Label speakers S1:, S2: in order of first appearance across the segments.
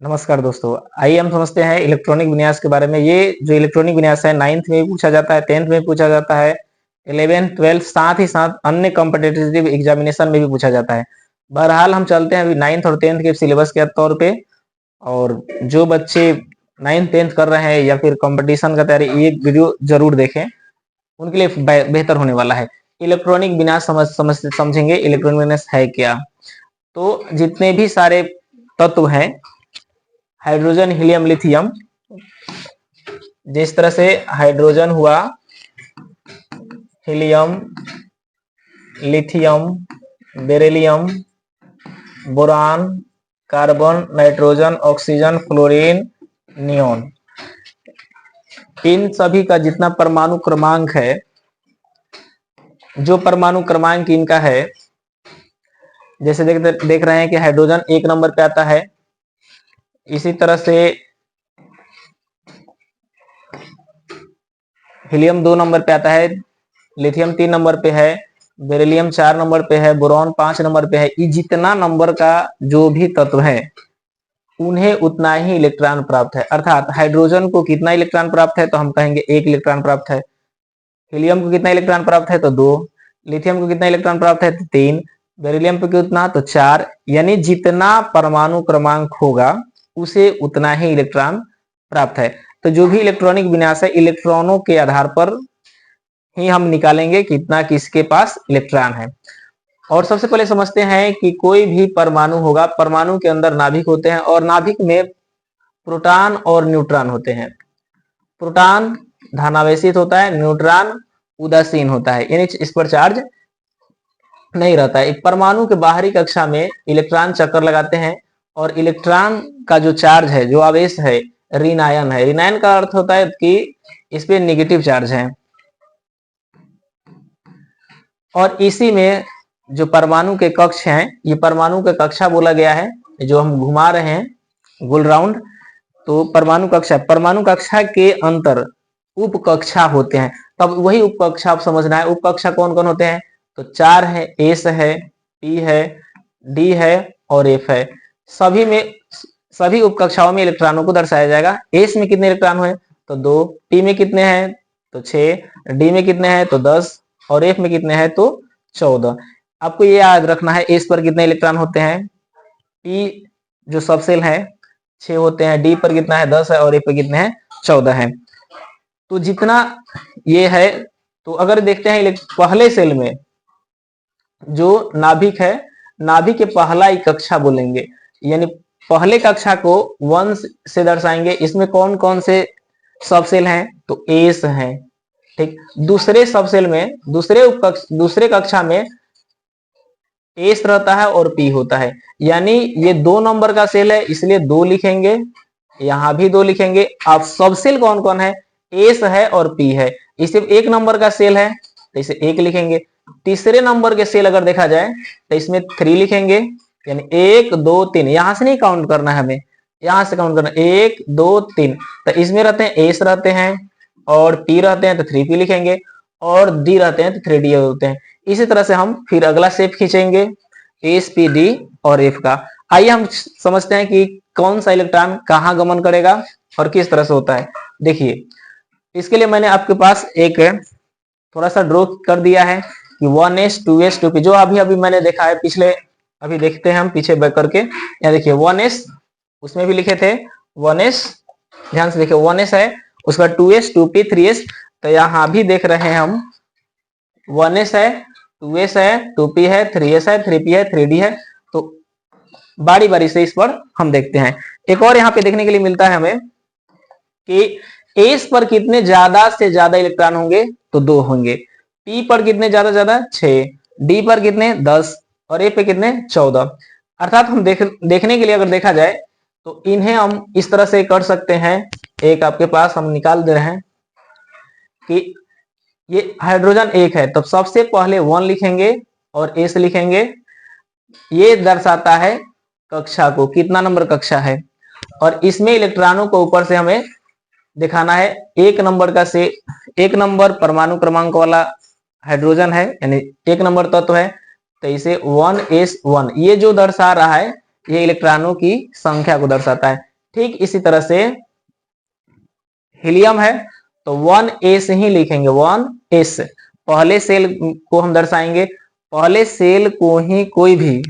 S1: नमस्कार दोस्तों, आइए हम समझते हैं इलेक्ट्रॉनिक विन्यास के बारे में। ये जो इलेक्ट्रॉनिक विन्यास है 9th में भी पूछा जाता है, 10th में भी पूछा जाता है, 11th 12th साथ ही साथ अन्य कॉम्पिटिटिव एग्जामिनेशन में भी पूछा जाता है। बहरहाल हम चलते हैं अभी 9th और 10th के सिलेबस के तौर पे। और जो बच्चे 9th 10th कर रहे हैं या फिर कंपटीशन का तैयारी, ये वीडियो जरूर देखें, उनके लिए बेहतर होने वाला है। इलेक्ट्रॉनिक विन्यास समझेंगे इलेक्ट्रॉनिक विन्यास है क्या। तो जितने भी सारे तत्व हैं, हाइड्रोजन हीलियम लिथियम, जिस तरह से हाइड्रोजन हुआ, helium, lithium, beryllium, boron, carbon, nitrogen, oxygen, fluorine, neon, इन सभी का जितना परमाणु क्रमांक है, जो परमाणु क्रमांक इनका है, जैसे देख रहे हैं कि हाइड्रोजन 1 नंबर पे आता है, इसी तरह से हीलियम 2 नंबर पे आता है, लिथियम 3 नंबर पे है, बेरिलियम 4 नंबर पे है, बोरॉन 5 नंबर पे है। ये जितना नंबर का जो भी तत्व है उन्हें उतना ही इलेक्ट्रॉन प्राप्त है। अर्थात हाइड्रोजन को कितना इलेक्ट्रॉन प्राप्त है तो हम कहेंगे 1 इलेक्ट्रॉन प्राप्त है। हीलियम को कितना इलेक्ट्रॉन प्राप्त है तो 2, लिथियम को कितना इलेक्ट्रॉन प्राप्त है तो 3, बेरिलियम पे कितना तो 4। यानी जितना परमाणु क्रमांक होगा उसे उतना ही इलेक्ट्रॉन प्राप्त है। तो जो भी इलेक्ट्रॉनिक विन्यास है, इलेक्ट्रॉनों के आधार पर ही हम निकालेंगे कितना किसके पास इलेक्ट्रॉन है। और सबसे पहले समझते हैं कि कोई भी परमाणु होगा, परमाणु के अंदर नाभिक होते हैं और नाभिक में प्रोटॉन और न्यूट्रॉन होते हैं। प्रोटॉन धनावेशित होता है, न्यूट्रॉन उदासीन होता है, यानी इस पर चार्ज नहीं रहता है। एक परमाणु के बाहरी कक्षा में इलेक्ट्रॉन चक्कर लगाते हैं और इलेक्ट्रॉन का जो चार्ज है, जो आवेश है, ऋण आयन है। ऋण आयन का अर्थ होता है कि इस पे नेगेटिव चार्ज है। और इसी में जो परमाणु के कक्ष हैं, ये परमाणु का कक्षा बोला गया है, जो हम घुमा रहे हैं गोल राउंड, तो परमाणु कक्षा। परमाणु कक्षा के अंतर उप कक्षा होते हैं। तब वही उप कक्षा आप समझना है। उप कक्षा कौन कौन होते हैं तो 4 है, एस है, पी है, डी है और एफ है। सभी उप कक्षाओं में इलेक्ट्रॉनों को दर्शाया जाएगा। एस में कितने इलेक्ट्रॉन हुए तो 2, पी में कितने हैं तो 6, डी में कितने हैं तो 10 और एफ में कितने हैं तो 14। आपको ये याद रखना है एस पर कितने इलेक्ट्रॉन होते हैं। पी जो सबसेल है 6 होते हैं, डी पर कितना है 10 है और एफ पर कितने हैं 14 है। तो जितना ये है, तो अगर देखते हैं पहले सेल में जो नाभिक है, नाभिक के पहला ही कक्षा बोलेंगे, यानी पहले कक्षा को 1 से दर्शाएंगे। इसमें कौन कौन से सबसेल हैं तो एस है, ठीक। दूसरे सबसेल में, दूसरे कक्षा में एस रहता है और पी होता है, यानी ये 2 नंबर का सेल है इसलिए 2 लिखेंगे, यहां भी 2 लिखेंगे। अब सबसेल कौन कौन है, एस है और पी है। इसे 1 नंबर का सेल है तो इसे 1 लिखेंगे। तीसरे नंबर के सेल अगर देखा जाए तो इसमें 3 लिखेंगे, यानी 1 2 3। यहां से नहीं काउंट करना है हमें, यहां से काउंट करना 1 2 3। तो इसमें रहते हैं एस रहते हैं और पी रहते हैं तो 3p लिखेंगे और डी रहते हैं तो 3d होते हैं। इसी तरह से हम फिर अगला शेप खींचेंगे एस पी डी और एफ का। आइए हम समझते हैं कि कौन सा इलेक्ट्रॉन कहां गमन करेगा और किस तरह से होता है। देखिए, इसके लिए मैंने आपके पास एक थोड़ा सा ड्रॉ कर दिया है कि 1s 2s 2p, जो अभी अभी मैंने देखा है पिछले। अभी देखते हैं हम पीछे बैक करके। यहाँ देखिए 1s, उसमें भी लिखे थे 1s, ध्यान से देखिए 1s है, उसका 2s 2p 3s। तो यहाँ भी देख रहे हैं हम 1s है, 2s है, 2p है, 3s है, 3p है, 3d है। तो बारी बारी से इस पर हम देखते हैं। एक और यहाँ पे देखने के लिए मिलता है हमें कि एस पर कितने ज्यादा से ज्यादा इलेक्ट्रॉन होंगे तो 2 होंगे, पी पर कितने ज्यादा 6, डी पर कितने 10 और ए पे कितने 14। अर्थात हम देखने के लिए अगर देखा जाए तो इन्हें हम इस तरह से कर सकते हैं। एक आपके पास हम निकाल दे रहे हैं कि ये हाइड्रोजन 1 है, तो सबसे पहले 1 लिखेंगे और एस लिखेंगे। ये दर्शाता है कक्षा को, कितना नंबर कक्षा है। और इसमें इलेक्ट्रॉनों को ऊपर से हमें दिखाना है। 1 नंबर का से 1 नंबर परमाणु क्रमांक वाला हाइड्रोजन है, यानी 1 नंबर तत्व है, तो इसे 1s1, ये जो दर्शा रहा है ये इलेक्ट्रॉनों की संख्या को दर्शाता है। ठीक इसी तरह से हीलियम है तो 1s ही लिखेंगे, 1s। पहले सेल को हम दर्शाएंगे, पहले सेल को ही कोई भी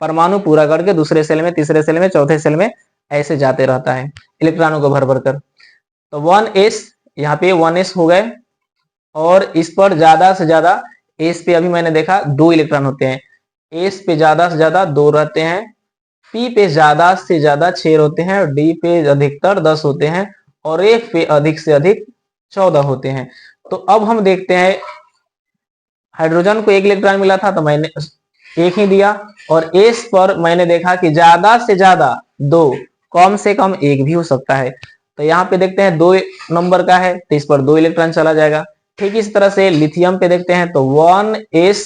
S1: परमाणु पूरा करके दूसरे सेल में, तीसरे सेल में, चौथे सेल में ऐसे जाते रहता है इलेक्ट्रॉनों को भर भर कर। तो 1s यहाँ पे 1s हो गए, और इस पर ज्यादा से ज्यादा एस पे अभी मैंने देखा 2 इलेक्ट्रॉन होते हैं, एस पे ज्यादा से ज्यादा 2 रहते हैं, पी पे ज्यादा से ज्यादा 6 होते हैं, और डी पे अधिकतर 10 होते हैं, और एफ पे अधिक से अधिक 14 होते हैं। तो अब हम देखते हैं, हाइड्रोजन को 1 इलेक्ट्रॉन मिला था तो मैंने 1 ही दिया, और एस पर मैंने देखा कि ज्यादा से ज्यादा 2, कम से कम 1 भी हो सकता है। तो यहाँ पे देखते हैं 2 नंबर का है तो इस पर 2 इलेक्ट्रॉन चला जाएगा। ठीक इस तरह से लिथियम पे देखते हैं तो 1s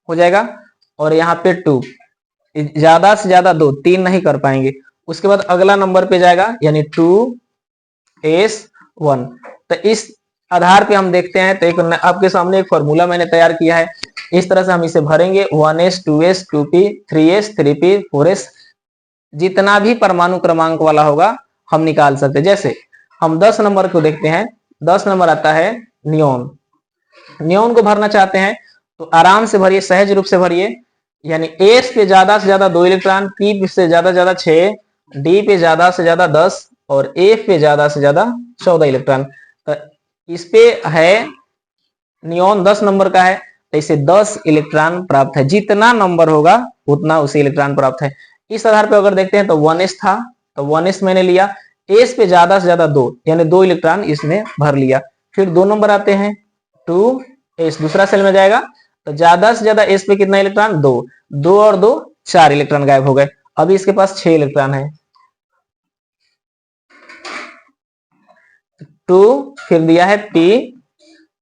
S1: हो जाएगा, और यहाँ पे 2, ज्यादा से ज्यादा 2, 3 नहीं कर पाएंगे। उसके बाद अगला नंबर पे जाएगा यानी 2s1। तो इस आधार पे हम देखते हैं, तो एक आपके सामने एक फॉर्मूला मैंने तैयार किया है, इस तरह से हम इसे भरेंगे 1s 2s 2p 3s 3p 4s, जितना भी परमाणु क्रमांक वाला होगा हम निकाल सकते हैं। जैसे हम 10 नंबर को देखते हैं, 10 नंबर आता है नियोन। नियोन को भरना चाहते हैं तो आराम से भरिए, सहज रूप से भरिए, यानी एस पे ज्यादा से ज्यादा 2 इलेक्ट्रॉन, पी से ज्यादा 6, डी पे ज्यादा से ज्यादा 10, और एफ पे ज्यादा से ज्यादा 14 इलेक्ट्रॉन। तो इस पे है नियोन 10 नंबर का है तो इसे 10 इलेक्ट्रॉन प्राप्त है, जितना नंबर होगा उतना उसे इलेक्ट्रॉन प्राप्त है। इस आधार पर अगर देखते हैं तो 1s था तो 1s मैंने लिया, एस पे ज्यादा से ज्यादा 2 यानी 2 इलेक्ट्रॉन इसमें भर लिया। फिर 2 नंबर आते हैं 2s, दूसरा सेल में जाएगा तो ज्यादा से ज्यादा एस पे कितना इलेक्ट्रॉन 2, 2 और 2 4 इलेक्ट्रॉन गायब हो गए। अभी इसके पास 6 इलेक्ट्रॉन है। 2 फिर दिया है p,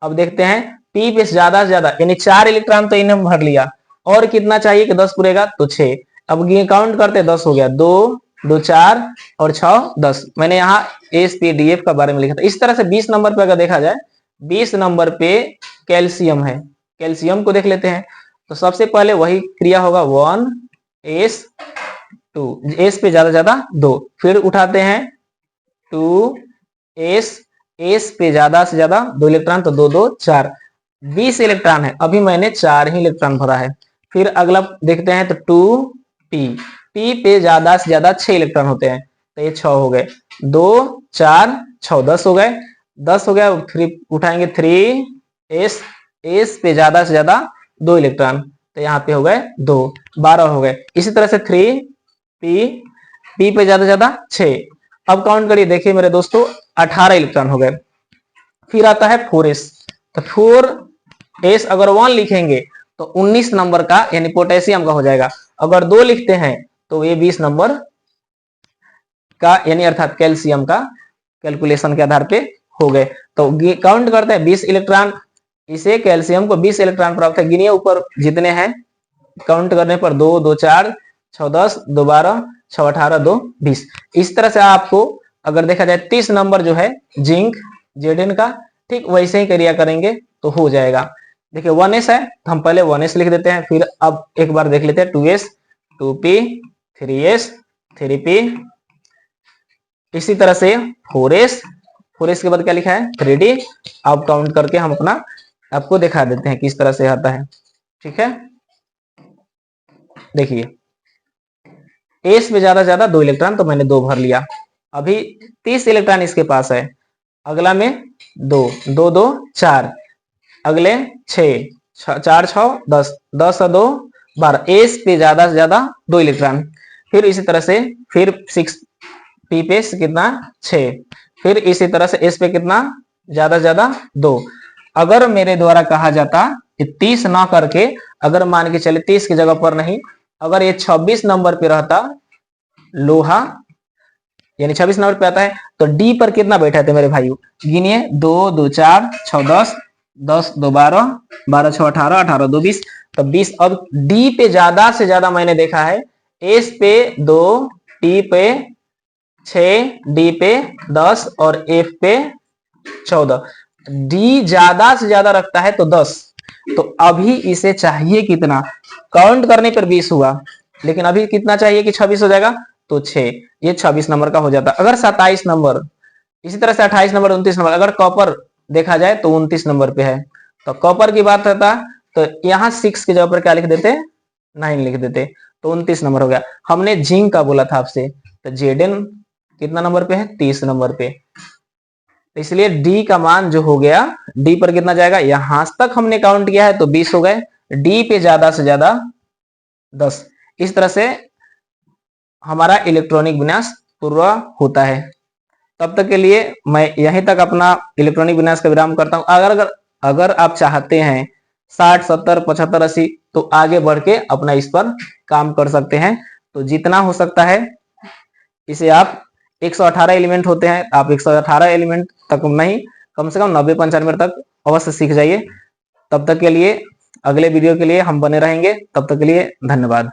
S1: अब देखते हैं p पे ज्यादा से ज्यादा यानी 4 इलेक्ट्रॉन तो इन्हें भर लिया, और कितना चाहिए कि 10 पूरेगा तो 6। अब ये काउंट करते 10 हो गया, 2 2 4 और 6 10। मैंने यहाँ एसपीडीएफ का बारे में लिखा था। इस तरह से 20 नंबर पे अगर देखा जाए, 20 नंबर पे कैल्शियम है, कैल्शियम को देख लेते हैं। तो सबसे पहले वही क्रिया होगा 1s2, एस पे ज्यादा 2, फिर उठाते हैं 2s, एस पे ज्यादा से ज्यादा 2 इलेक्ट्रॉन तो 2 2 4, 20 इलेक्ट्रॉन है, अभी मैंने 4 ही इलेक्ट्रॉन भरा है। फिर अगला देखते हैं तो 2p, p पे ज्यादा से ज्यादा 6 इलेक्ट्रॉन होते हैं तो ये 6 हो गए, 2 4 6 10 हो गए, 10 हो गया। फिर उठाएंगे 3s, एस पे ज्यादा से ज्यादा 2 इलेक्ट्रॉन तो यहाँ पे हो गए 2, 12 हो गए। इसी तरह से 3p, p पे ज्यादा से ज्यादा 6। अब काउंट करिए, देखिए मेरे दोस्तों 18 इलेक्ट्रॉन हो गए। फिर आता है 4s, तो 4s अगर 1 लिखेंगे तो 19 नंबर का यानी पोटेशियम का हो जाएगा, अगर 2 लिखते हैं तो ये 20 नंबर का यानी अर्थात कैल्शियम का कैलकुलेशन के आधार पे हो गए। तो काउंट करते हैं 20 इलेक्ट्रॉन, इसे कैल्शियम को 20 इलेक्ट्रॉन प्राप्त है। गिनिए ऊपर जितने हैं, काउंट करने पर 2 2 4 6 10 2 12 6 18 2 20। इस तरह से आपको अगर देखा जाए 30 नंबर जो है जिंक जेडन का, ठीक वैसे ही क्रिया करेंगे तो हो जाएगा। देखिए 1s है तो हम पहले 1s लिख देते हैं, फिर अब एक बार देख लेते हैं 2s 2p 3s 3p, इसी तरह से 4s, 4s के बाद क्या लिखा है 3d। अब काउंट करके हम अपना आपको दिखा देते हैं किस तरह से आता है। ठीक है, देखिए एस में ज्यादा 2 इलेक्ट्रॉन तो मैंने 2 भर लिया, अभी 30 इलेक्ट्रॉन इसके पास है। अगला में 2 2 2 4, अगले 6 4 6 10 10 और 2 12, एस पे ज्यादा से ज्यादा 2 इलेक्ट्रॉन। फिर इसी तरह से फिर 6 पी पे कितना 6, फिर इसी तरह से एस पे कितना ज्यादा से ज्यादा 2। अगर मेरे द्वारा कहा जाता 30 ना करके, अगर मान के चले 30 की जगह पर नहीं, अगर ये 26 नंबर पे रहता लोहा, यानी 26 नंबर पे आता है तो डी पर कितना बैठा थे मेरे भाइयों, गिनिए 2 2 4 6 10 10 2 12 12 6 18 18 2 20, तो 20। अब डी पे ज्यादा से ज्यादा मैंने देखा है, एस पे 2, टी पे 6, डी पे 10 और एफ पे 14। डी ज्यादा से ज्यादा रखता है तो 10, तो अभी इसे चाहिए कितना, काउंट करने पर 20 हुआ, लेकिन अभी कितना चाहिए कि 26 हो जाएगा, तो 6, ये 26 नंबर का हो जाता। अगर 27 नंबर, इसी तरह से 28 नंबर, 29 नंबर, अगर कॉपर देखा जाए तो 29 नंबर पे है, तो कॉपर की बात होता तो यहाँ 6 की जगह पर क्या लिख देते, 9 लिख देते, तो 29 नंबर हो गया। हमने जिंक का बोला था आपसे, तो जेडन कितना नंबर पे है, 30 नंबर पे, इसलिए डी का मान जो हो गया, डी पर कितना जाएगा, यहां तक हमने काउंट किया है तो 20 हो गए, डी पे ज्यादा से ज्यादा 10। इस तरह से हमारा इलेक्ट्रॉनिक विन्यास पूरा होता है। तब तक के लिए मैं यहीं तक अपना इलेक्ट्रॉनिक विन्यास का विराम करता हूं। अगर आप चाहते हैं 60, 70, 75, 80 तो आगे बढ़ के अपना इस पर काम कर सकते हैं। तो जितना हो सकता है इसे आप 118 एलिमेंट होते हैं, आप 118 एलिमेंट तक नहीं, कम से कम 90-95 तक अवश्य सीख जाइए। तब तक के लिए अगले वीडियो के लिए हम बने रहेंगे। तब तक के लिए धन्यवाद।